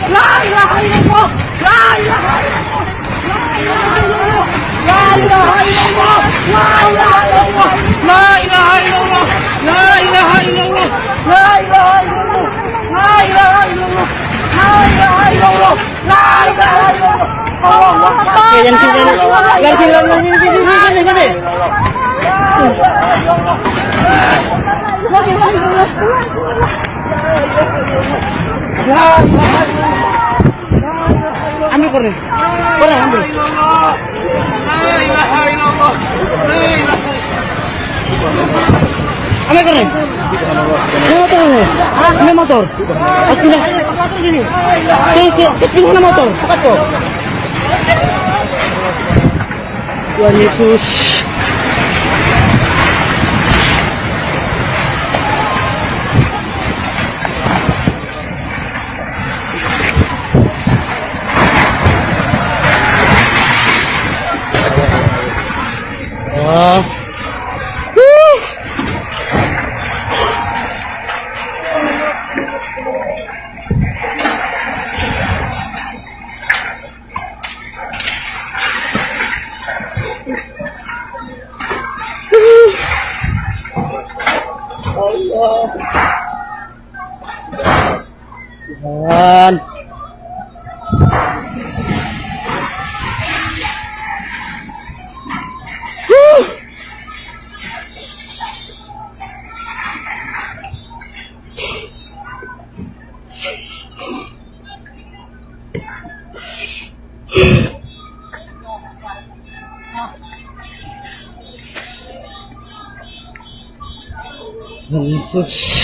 La ilaha illallah. La ilaha illallah. La ilaha illallah. La ilaha illallah. La ilaha illallah. La ilaha illallah. La ilaha illallah. La ilaha illallah. La ilaha illallah. La ilaha illallah. Allahu Akbar. Oke, yang sini. Yang sini. Ambil korek. Korek ambil. Ambil korek. Ini motor. Pindah. Pindah motor. Cepat kok. Tuhan Yesus. Tuhan. Yesus.